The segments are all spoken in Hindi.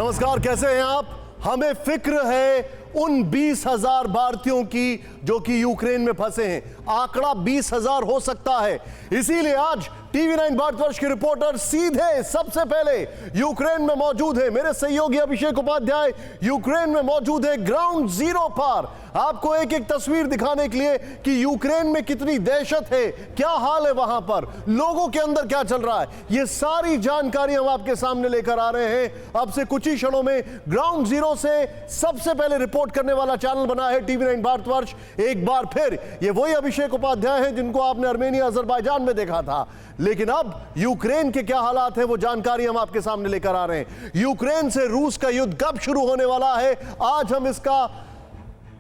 नमस्कार, कैसे हैं आप? हमें फिक्र है उन 20,000 भारतीयों की जो कि यूक्रेन में फंसे हैं। आंकड़ा 20,000 हो सकता है। इसीलिए आज TV9 भारतवर्ष के रिपोर्टर सीधे सबसे पहले यूक्रेन में मौजूद है। मेरे सहयोगी अभिषेक उपाध्याय यूक्रेन में मौजूद है, ग्राउंड जीरो पर, आपको एक एक तस्वीर दिखाने के लिए कि यूक्रेन में कितनी दहशत है, क्या हाल है वहां पर, लोगों के अंदर क्या चल रहा है। ये सारी जानकारी हम आपके सामने लेकर आ रहे हैं। अब से कुछ ही क्षणों में ग्राउंड जीरो से सबसे पहले रिपोर्ट करने वाला चैनल बना है TV9 भारतवर्ष। एक बार फिर ये वही अभिषेक उपाध्याय हैं जिनको आपने अर्मेनिया अजरबैजान में देखा था, लेकिन अब यूक्रेन के क्या हालात हैं वो जानकारी हम आपके सामने लेकर आ रहे हैं। यूक्रेन से रूस का युद्ध कब शुरू होने वाला है, आज हम इसका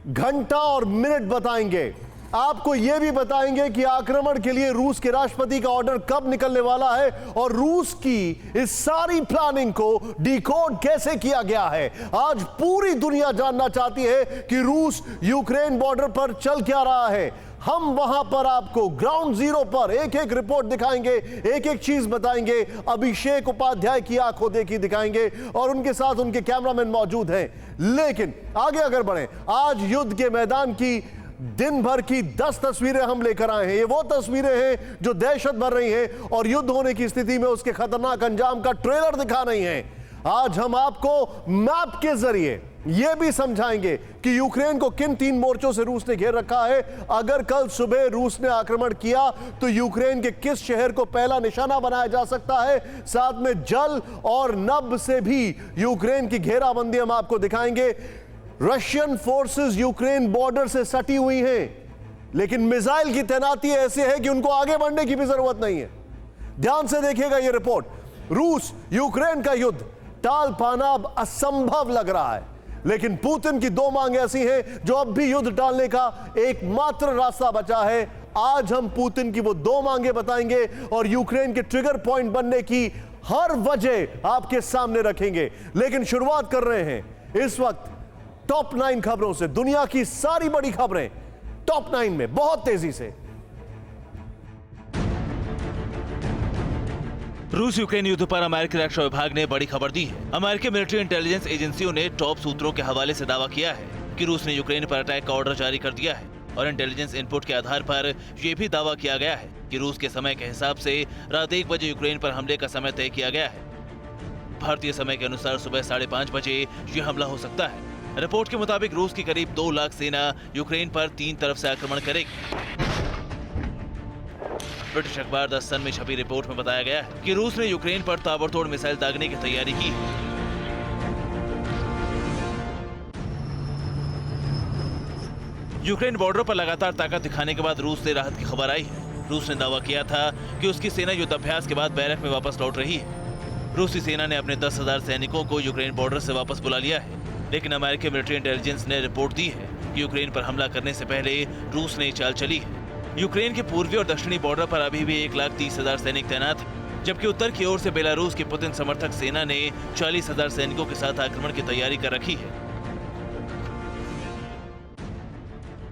घंटा और मिनट बताएंगे। आपको यह भी बताएंगे कि आक्रमण के लिए रूस के राष्ट्रपति का ऑर्डर कब निकलने वाला है और रूस की इस सारी प्लानिंग को डिकोड कैसे किया गया है। आज पूरी दुनिया जानना चाहती है कि रूस यूक्रेन बॉर्डर पर चल क्या रहा है। हम वहां पर आपको ग्राउंड जीरो पर एक एक रिपोर्ट दिखाएंगे, एक एक चीज बताएंगे। अभिषेक उपाध्याय की आंखों देखी दिखाएंगे और उनके साथ उनके कैमरामैन मौजूद हैं। लेकिन आगे अगर बढ़े, आज युद्ध के मैदान की दिन भर की 10 तस्वीरें हम लेकर आए हैं। ये वो तस्वीरें हैं जो दहशत भर रही हैं और युद्ध होने की स्थिति में उसके खतरनाक अंजाम का ट्रेलर दिखा रही हैं। आज हम आपको मैप के जरिए यह भी समझाएंगे कि यूक्रेन को किन 3 मोर्चों से रूस ने घेर रखा है। अगर कल सुबह रूस ने आक्रमण किया तो यूक्रेन के किस शहर को पहला निशाना बनाया जा सकता है। साथ में जल और नभ से भी यूक्रेन की घेराबंदी हम आपको दिखाएंगे। रशियन फोर्सेस यूक्रेन बॉर्डर से सटी हुई हैं, लेकिन मिसाइल की तैनाती ऐसे है कि उनको आगे बढ़ने की भी जरूरत नहीं है। ध्यान से देखिएगा ये रिपोर्ट। रूस यूक्रेन का युद्ध टाल पाना अब असंभव लग रहा है, लेकिन पुतिन की 2 मांग ऐसी हैं जो अब भी युद्ध टालने का एकमात्र रास्ता बचा है। आज हम पुतिन की वो 2 मांगे बताएंगे और यूक्रेन के ट्रिगर पॉइंट बनने की हर वजह आपके सामने रखेंगे। लेकिन शुरुआत कर रहे हैं इस वक्त टॉप 9 खबरों से। दुनिया की सारी बड़ी खबरें टॉप 9 में बहुत तेजी से। रूस यूक्रेन युद्ध पर अमेरिकी रक्षा विभाग ने बड़ी खबर दी है। अमेरिकी मिलिट्री इंटेलिजेंस एजेंसियों ने टॉप सूत्रों के हवाले से दावा किया है कि रूस ने यूक्रेन पर अटैक का ऑर्डर जारी कर दिया है और इंटेलिजेंस इनपुट के आधार पर यह भी दावा किया गया है कि रूस के समय के हिसाब से रात 1 बजे यूक्रेन पर हमले का समय तय किया गया है। भारतीय समय के अनुसार सुबह 5:30 बजे यह हमला हो सकता है। रिपोर्ट के मुताबिक रूस की करीब 2 लाख सेना यूक्रेन पर 3 तरफ से आक्रमण करेगी। ब्रिटिश अखबार द सन में छपी रिपोर्ट में बताया गया है कि रूस ने यूक्रेन पर ताबड़तोड़ मिसाइल दागने की तैयारी की है। यूक्रेन बॉर्डर पर लगातार ताकत दिखाने के बाद रूस से राहत की खबर आई है। रूस ने दावा किया था कि उसकी सेना युद्धाभ्यास के बाद बैरक में वापस लौट रही है। रूसी सेना ने अपने 10,000 सैनिकों को यूक्रेन बॉर्डर से वापस बुला लिया है, लेकिन अमेरिकी मिलिट्री इंटेलिजेंस ने रिपोर्ट दी है कि यूक्रेन पर हमला करने से पहले रूस ने चाल चली है। यूक्रेन के पूर्वी और दक्षिणी बॉर्डर पर अभी भी 1,30,000 सैनिक तैनात हैं, जबकि उत्तर की ओर से बेलारूस की पुतिन समर्थक सेना ने 40,000 सैनिकों के साथ आक्रमण की तैयारी कर रखी है।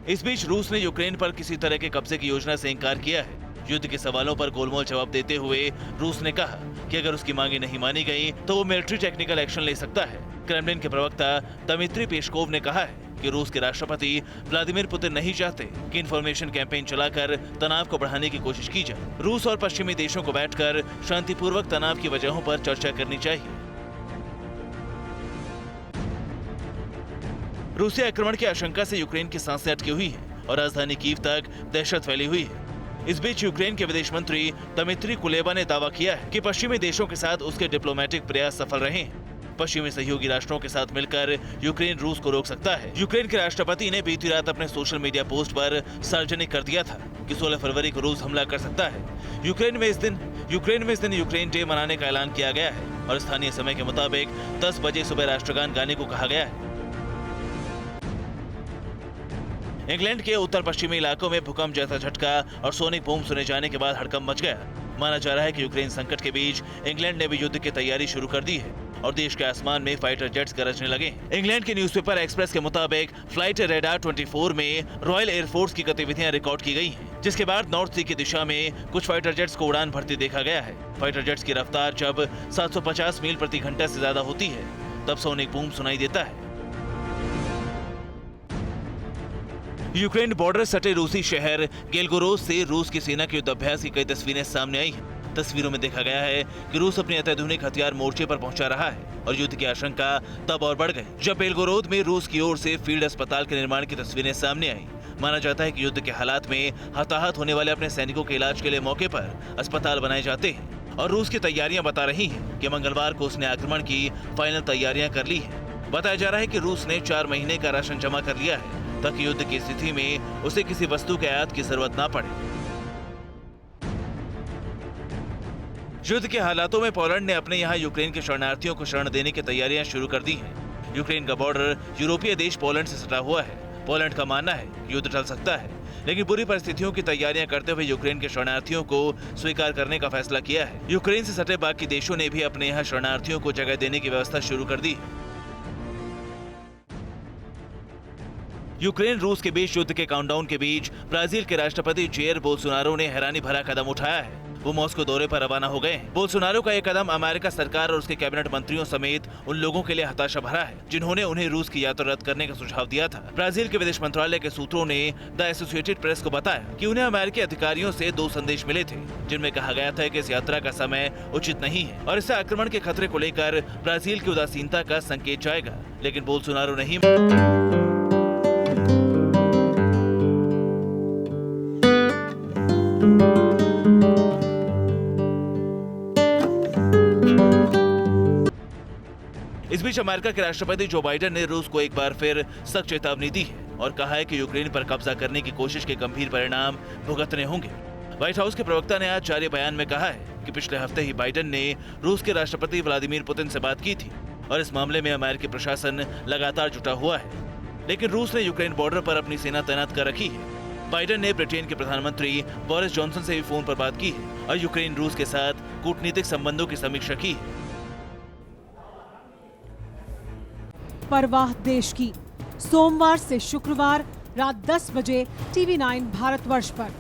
इस बीच रूस ने यूक्रेन पर किसी तरह के कब्जे की योजना से इनकार किया है। युद्ध के सवालों पर गोलमोल जवाब देते हुए रूस ने कहा कि अगर उसकी मांगे नहीं मानी गई तो वो मिलिट्री टेक्निकल एक्शन ले सकता है। क्रेमलिन के प्रवक्ता दमित्री पेस्कोव ने कहा है कि रूस के राष्ट्रपति व्लादिमीर पुतिन नहीं चाहते कि इंफॉर्मेशन कैंपेन चलाकर तनाव को बढ़ाने की कोशिश की जाए। रूस और पश्चिमी देशों को बैठकर शांतिपूर्वक तनाव की वजहों पर चर्चा करनी चाहिए। रूसी आक्रमण की आशंका से यूक्रेन की सांसें अटकी हुई हैं और राजधानी कीव तक दहशत फैली हुई है। इस बीच यूक्रेन के विदेश मंत्री दमित्री कुलेबा ने दावा किया है कि पश्चिमी देशों के साथ उसके डिप्लोमेटिक प्रयास सफल रहे हैं। पश्चिमी सहयोगी राष्ट्रों के साथ मिलकर यूक्रेन रूस को रोक सकता है। यूक्रेन के राष्ट्रपति ने बीती रात अपने सोशल मीडिया पोस्ट पर सार्वजनिक कर दिया था कि 16 फरवरी को रूस हमला कर सकता है। यूक्रेन में इस दिन यूक्रेन डे मनाने का ऐलान किया गया है और स्थानीय समय के मुताबिक 10 बजे सुबह राष्ट्रगान गाने को कहा गया है। इंग्लैंड के उत्तर पश्चिमी इलाकों में भूकंप जैसा झटका और सोनिक बूम सुने जाने के बाद हड़कंप मच गया। माना जा रहा है कि यूक्रेन संकट के बीच इंग्लैंड ने भी युद्ध की तैयारी शुरू कर दी है और देश के आसमान में फाइटर जेट्स गरजने लगे। इंग्लैंड के न्यूज़पेपर एक्सप्रेस के मुताबिक फ्लाइट रेडार 24 में रॉयल एयरफोर्स की गतिविधियां रिकॉर्ड की गई हैं, जिसके बाद नॉर्थ सी की दिशा में कुछ फाइटर जेट्स को उड़ान भरती देखा गया है। फाइटर जेट्स की रफ्तार जब 750 मील प्रति घंटा से ज्यादा होती है तब सोनिक बूम सुनाई देता है। यूक्रेन बॉर्डर सटे रूसी शहर गेलगोरोद से रूस की सेना के युद्धाभ्यास की कई तस्वीरें सामने आई हैं। तस्वीरों में देखा गया है कि रूस अपने अत्याधुनिक हथियार मोर्चे पर पहुंचा रहा है और युद्ध की आशंका तब और बढ़ गई जब बेलगोरोद में रूस की ओर से फील्ड अस्पताल के निर्माण की तस्वीरें सामने आई। माना जाता है कि युद्ध के हालात में हताहत होने वाले अपने सैनिकों के इलाज के लिए मौके पर अस्पताल बनाए जाते हैं और रूस की तैयारियां बता रही हैं कि मंगलवार को उसने आक्रमण की फाइनल तैयारियां कर ली है। बताया जा रहा है कि रूस ने 4 महीने का राशन जमा कर लिया है ताकि युद्ध की स्थिति में उसे किसी वस्तु के आयात की जरूरत ना पड़े। युद्ध के हालातों में पोलैंड ने अपने यहाँ यूक्रेन के शरणार्थियों को शरण देने की तैयारियां शुरू कर दी हैं। यूक्रेन का बॉर्डर यूरोपीय देश पोलैंड से सटा हुआ है। पोलैंड का मानना है कि युद्ध टल सकता है, लेकिन बुरी परिस्थितियों की तैयारियां करते हुए यूक्रेन के शरणार्थियों को स्वीकार करने का फैसला किया है। यूक्रेन से सटे बाकी देशों ने भी अपने यहाँ शरणार्थियों को जगह देने की व्यवस्था शुरू कर दी। यूक्रेन रूस के बीच युद्ध के काउंटडाउन के बीच ब्राजील के राष्ट्रपति जेयर बोल्सोनारो ने हैरानी भरा कदम उठाया है। वो मॉस्को दौरे पर रवाना हो गए हैं। बोल्सोनारो का यह कदम अमेरिका सरकार और उसके कैबिनेट मंत्रियों समेत उन लोगों के लिए हताशा भरा है जिन्होंने उन्हें रूस की यात्रा रद्द करने का सुझाव दिया था। ब्राजील के विदेश मंत्रालय के सूत्रों ने द एसोसिएटेड प्रेस को बताया कि उन्हें अमेरिकी अधिकारियों से 2 संदेश मिले थे जिनमें कहा गया था कि इस यात्रा का समय उचित नहीं है और इससे आक्रमण के खतरे को लेकर ब्राजील की उदासीनता का संकेत जाएगा, लेकिन बोल्सोनारो नहीं। इस बीच अमेरिका के राष्ट्रपति जो बाइडेन ने रूस को एक बार फिर सख्त चेतावनी दी है और कहा है कि यूक्रेन पर कब्जा करने की कोशिश के गंभीर परिणाम भुगतने होंगे। व्हाइट हाउस के प्रवक्ता ने आज जारी बयान में कहा है कि पिछले हफ्ते ही बाइडेन ने रूस के राष्ट्रपति व्लादिमीर पुतिन से बात की थी और इस मामले में अमेरिकी प्रशासन लगातार जुटा हुआ है, लेकिन रूस ने यूक्रेन बॉर्डर पर अपनी सेना तैनात कर रखी है। बाइडेन ने ब्रिटेन के प्रधानमंत्री बोरिस जॉनसन से भी फोन पर बात की है और यूक्रेन रूस के साथ कूटनीतिक संबंधों की समीक्षा की है। परवाह देश की, सोमवार से शुक्रवार रात 10 बजे TV9 भारतवर्ष पर।